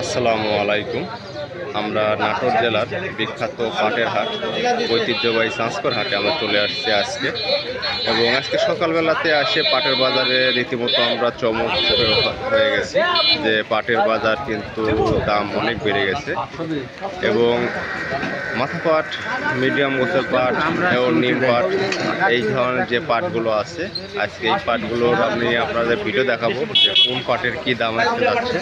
আসসালামু আলাইকুম। আমরা নাটোর জেলার বিখ্যাত পাটের হাট ঐতিহ্যবাহী সংস্কর হাটে আমরা চলে আসছি আজকে, এবং আজকে সকালবেলাতে আসে পাটের বাজারে রীতিমতো আমরা চমক হয়ে গেছি যে পাটের বাজার কিন্তু দাম অনেক বেড়ে গেছে, এবং মাথা পাট, মিডিয়াম গোছের পাট এবং নিম পাট, এই ধরনের যে পাটগুলো আছে আজকে এই পাটগুলোর আমি আপনাদের ভিডিও দেখাবো যে কোন পাটের কী দাম আসতে যাচ্ছে।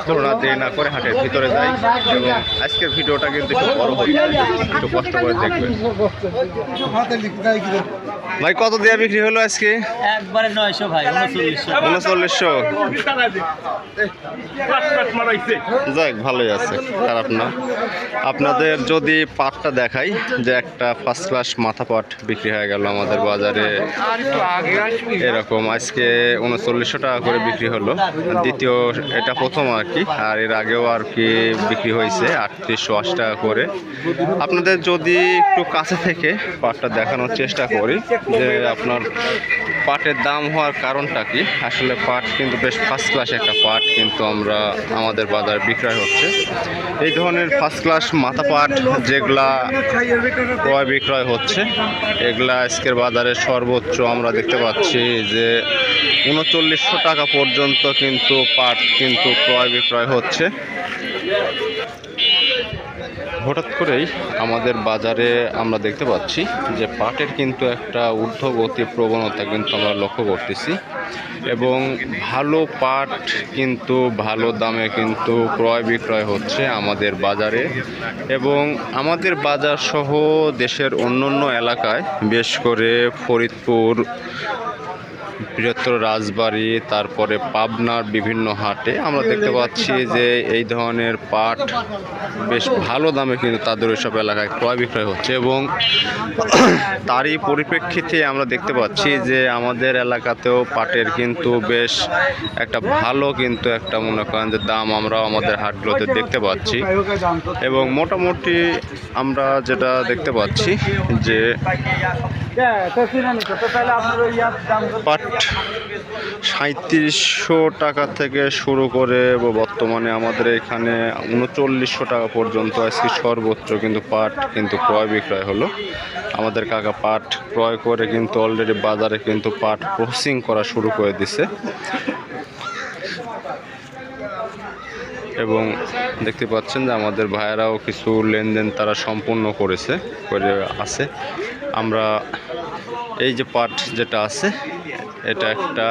তুলনা দেরি না করে হাটের ভিতরে যাই, এবং আজকের ভিডিওটা কিন্তু একটু বড় হচ্ছে, একটু কষ্ট করে দেখবেন। ভাই কত দিয়ে বিক্রি হলো আজকে? একবারে 900 ভাই, 3900। যাক, ভালোই আছে, খারাপ না। আপনাদের যদি পাটটা দেখাই যে একটা ফার্স্ট ক্লাস মাথা পাট বিক্রি হয়ে গেল আমাদের বাজারে, এরকম আজকে 3900 টাকা করে বিক্রি হলো। দ্বিতীয়, এটা প্রথম আর কি, আর এর আগেও আর কি বিক্রি হয়েছে 3880 টাকা করে। আপনাদের যদি একটু কাছে থেকে পাটটা দেখানোর চেষ্টা করি যে আপনার পাটের দাম হওয়ার কারণটা কি। আসলে পাট কিন্তু বেশ ফার্স্ট ক্লাস একটা পাট কিন্তু আমাদের বাজারে বিক্রয় হচ্ছে। এই ধরনের ফার্স্ট ক্লাস মাথা পাট যেগুলা ক্রয় বিক্রয় হচ্ছে, এগুলা আজকের বাজারে সর্বোচ্চ আমরা দেখতে পাচ্ছি যে 3900 টাকা পর্যন্ত কিন্তু পাট কিন্তু ক্রয় বিক্রয় হচ্ছে। হঠাৎ করেই আমাদের বাজারে আমরা দেখতে পাচ্ছি যে পাটের কিন্তু একটা ঊর্ধ্বগতি প্রবণতা কিন্তু আমরা লক্ষ্য করতেছি, এবং ভালো পাট কিন্তু ভালো দামে কিন্তু ক্রয় বিক্রয় হচ্ছে আমাদের বাজারে, এবং আমাদের বাজার সহ দেশের অন্যান্য এলাকায়, বিশেষ করে ফরিদপুর, বৃহত্তর রাজবাড়ী, তারপরে পাবনার বিভিন্ন হাটে আমরা দেখতে পাচ্ছি যে এই ধরনের পাট বেশ ভালো দামে কিন্তু তাদের ওইসব এলাকায় ক্রয় বিক্রয় হচ্ছে, এবং তারই পরিপ্রেক্ষিতে আমরা দেখতে পাচ্ছি যে আমাদের এলাকাতেও পাটের কিন্তু বেশ একটা ভালো কিন্তু একটা মনে করেন যে দাম আমরা আমাদের হাটগুলোতে দেখতে পাচ্ছি। এবং মোটামুটি আমরা যেটা দেখতে পাচ্ছি যে পাট 3700 টাকা থেকে শুরু করে বর্তমানে আমাদের এখানে 3900 টাকা পর্যন্ত আজকে সর্বোচ্চ কিন্তু পাট কিন্তু ক্রয় বিক্রয় হলো। আমাদের কাকা পাট ক্রয় করে কিন্তু অলরেডি বাজারে কিন্তু পাট প্রসেসিং করা শুরু করে দিছে, এবং দেখতে পাচ্ছেন যে আমাদের ভাইয়েরাও কিছু লেনদেন তারা সম্পূর্ণ করে আছে। আমরা এই যে পাট যেটা আছে, এটা একটা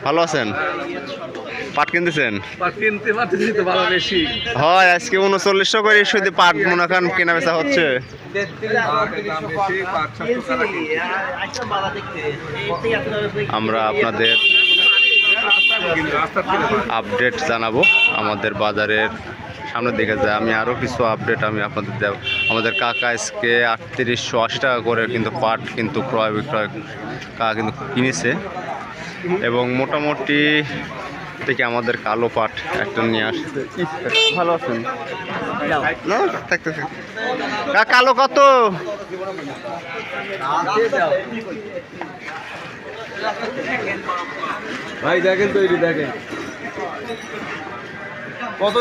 ভালো আছেন, পাট কিনতেছেন? হয় আজকে 3900 করে শুধু পাট মনে করেন কেনা বেচা হচ্ছে। আমরা আপনাদের আপডেট জানাবো আমাদের বাজারের সামনের দিকে যায়। আমি আরও কিছু আপডেট আমি আপনাদের দেব। আমাদের কাকা আজকে 3880 টাকা করে কিন্তু পাট কিন্তু ক্রয় বিক্রয় কাকা কিন্তু কিনেছে, এবং মোটামুটি থেকে আমাদের কালো পাট একটা নিয়ে আসছে। ভালো আছেন? না থাকতেছে কালো কত? ভাই দেখেন তো, এটি দেখেন কত।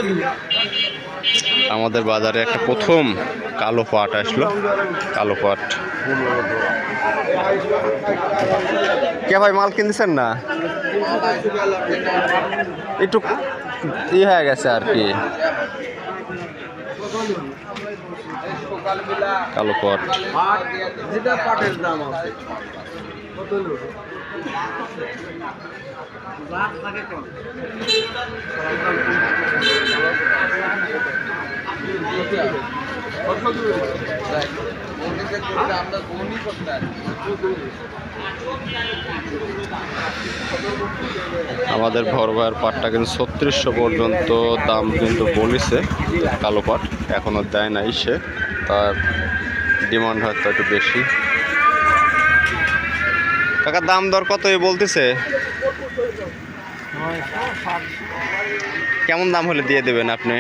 আমাদের বাজারে একটা প্রথম কালো পাট আসলো। কালো পাট কে ভাই মাল কিনতেছেন না? একটু হয়ে গেছে আর কি। কালো পাট পাটের দাম আছে আমাদের ভর ভাইয়ের পাটটা কিন্তু 3600 পর্যন্ত দাম কিন্তু বলেছে কালো পাট, এখনও দেয় নাই সে, তার ডিমান্ড হয়তো একটু বেশি। কাকার দাম দর কত বলতেছে? কেমন দাম হলে দিয়ে দেবেন আপনি?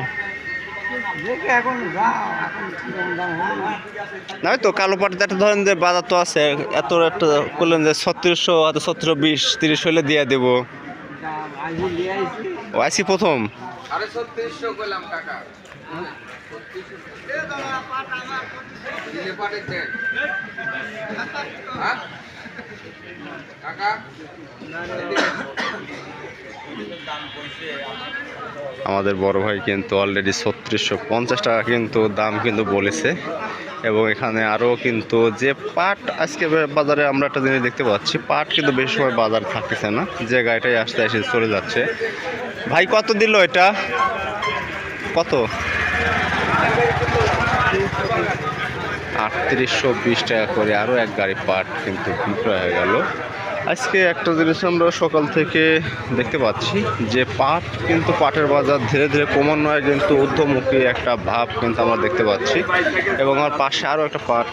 না তো কালো পাটের একটা ধরেন যে বাজার তো আছে, এত একটা করলেন যে 3600, হয়তো 3720 30 হলে দিয়ে দেবো। ও আইসি প্রথম আরে 3600 কইলাম কাকা। দিলে পাটে দেন। হ্যাঁ? কাকা আমাদের বড় ভাই কিন্তু অলরেডি 3650 টাকা কিন্তু দাম কিন্তু বলেছে। এবং এখানে আরও কিন্তু যে পাট আজকে বাজারে আমরা একটা জিনিস দেখতে পাচ্ছি, পাট কিন্তু বেশি সময় বাজার থাকতেছে না, যে গাড়িটাই আসতে এসে চলে যাচ্ছে। ভাই কত দিল এটা? কত? 3820 টাকা করে আরও এক গাড়ি পাট কিন্তু বিক্রয় হয়ে গেল। আজকে একটা জিনিস আমরা সকাল থেকে দেখতে পাচ্ছি যে পাটের বাজার ধীরে ধীরে ক্রমান্বয়ে কিন্তু ঊর্ধ্বমুখী একটা ভাব কিন্তু আমরা দেখতে পাচ্ছি। এবং আমার পাশে আরও একটা পাট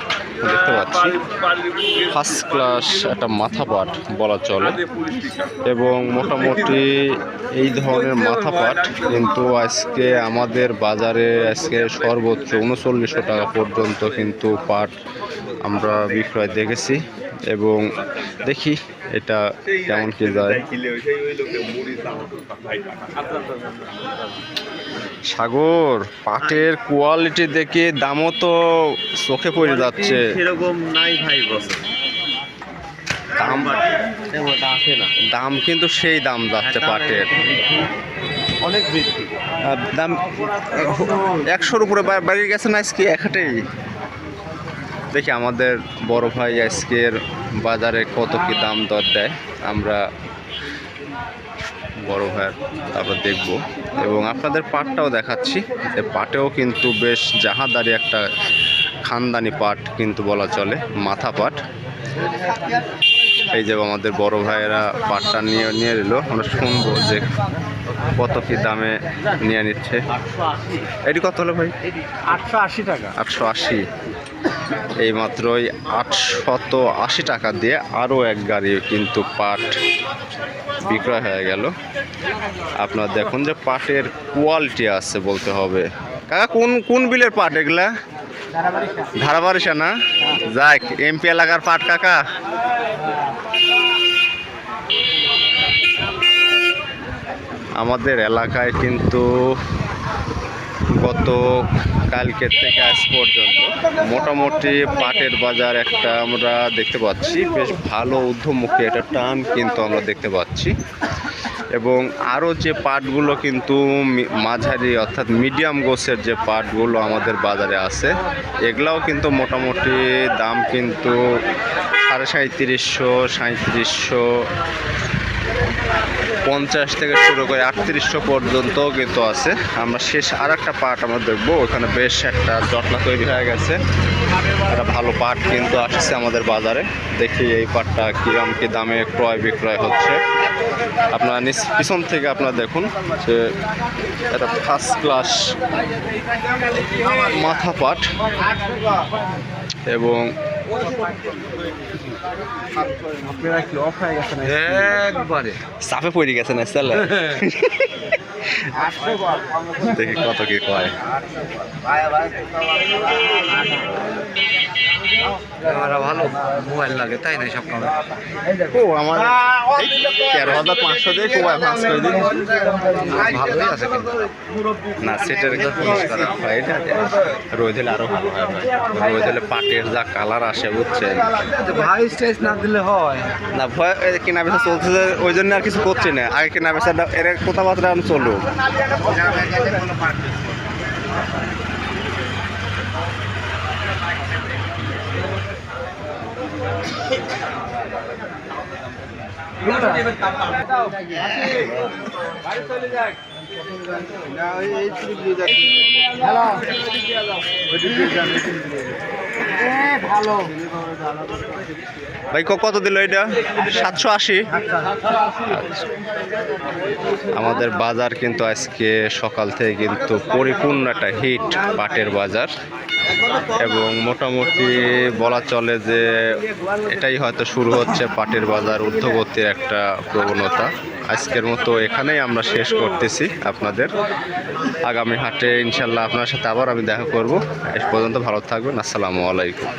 দেখতে পাচ্ছি, ফার্স্ট ক্লাস একটা মাথা পাট বলা চলে। এবং মোটামুটি এই ধরনের মাথা পাট কিন্তু আজকে আমাদের বাজারে আজকে সর্বোচ্চ 3900 টাকা পর্যন্ত কিন্তু পাট আমরা বিক্রয় দেখেছি। এবং দেখি এটা কেমন কি যায়। সাগর, পাটের কোয়ালিটি দেখে দামও তো চোখে পড়ে যাচ্ছে। সেরকম নাই ভাই বছর দাম আসে না, দাম কিন্তু সেই দাম যাচ্ছে পাটের, অনেক বৃদ্ধি। দাম 100-র উপরে বাড়িয়ে গেছে না আজকে একটাই। দেখি আমাদের বড় ভাই আজকের বাজারে কত কি দাম দর দেয়, আমরা বড় ভাইয়ের তারপর দেখব। এবং আপনাদের পাটটাও দেখাচ্ছি, যে পাটেও কিন্তু বেশ জাহাদারি একটা খানদানি পাট কিন্তু বলা চলে, মাথা পাট। এই যে আমাদের বড় ভাইয়েরা পাটটা নিয়ে এলো, আমরা শুনবো যে কত কি দামে নিয়ে নিচ্ছে। এটি কত হলো ভাই? 880 টাকা। 880। এই মাত্রই 880 টাকা দিয়ে আরও এক গাড়ি কিন্তু পাট বিক্রয় হয়ে গেল। আপনারা দেখুন যে পাটের কোয়ালিটি আছে বলতে হবে। কাকা কোন বিলের পাট এগুলা? ধারাবাড়িশা না? যাক, এমপি এলাকার পাট কাকা। আমাদের এলাকায় কিন্তু গত কালকের থেকে আজ পর্যন্ত মোটামুটি পাটের বাজার একটা আমরা দেখতে পাচ্ছি, বেশ ভালো ঊর্ধ্বমুখী একটা টান কিন্তু আমরা দেখতে পাচ্ছি। এবং আরও যে পাটগুলো কিন্তু মাঝারি অর্থাৎ মিডিয়াম গোছের যে পাটগুলো আমাদের বাজারে আছে, এগুলাও কিন্তু মোটামুটি দাম কিন্তু 3750, 3750 থেকে শুরু করে 3800 পর্যন্ত কিন্তু আছে। আমরা শেষ আর একটা পাট আমরা দেখবো, ওখানে বেশ একটা জটলা তৈরি হয়ে গেছে, একটা ভালো পাট কিন্তু আসছে আমাদের বাজারে। দেখি এই পাটটা কিরম কি দামে ক্রয় বিক্রয় হচ্ছে। আপনারা পিছন থেকে আপনারা দেখুন যে একটা ফার্স্ট ক্লাস মাথা পাট। এবং একবারে চাপে পড়ে গেছে না চালে। দেখি কত কি কয়। ভালো মোবাইল লাগে তাই না সব কামে। ও আমার 13,500 দিয়ে কোবাই ভাঁজ করে দিন। ভালোই আছে কিন্তু না সেটার হয়, এটা রোদ হলে আরো ভালো হয় ভাই। রোদ হলে পাটের যা কালার আসে বুঝছেন। ভাই স্টেজ না দিলে হয় না, ভয় কেনা বেচা চলছে যে ওই জন্য আর কিছু করছি না। আগে কেনা বেচাটা এর কথাবার্তা আমি চলুক। ভাই কত দিল এটা? 780। আমাদের বাজার কিন্তু আজকে সকাল থেকে কিন্তু পরিপূর্ণ একটা হিট পাটের বাজার। এবং মোটামুটি বলা চলে যে এটাই হয়তো শুরু হচ্ছে পাটের বাজার ঊর্ধ্বগতির একটা প্রবণতা। আজকের মতো এখানেই আমরা শেষ করতেছি আপনাদের। আগামী হাটে ইনশাল্লাহ আপনার সাথে আবার আমি দেখা করব। এ পর্যন্ত ভালো থাকবেন। আসসালামু আলাইকুম।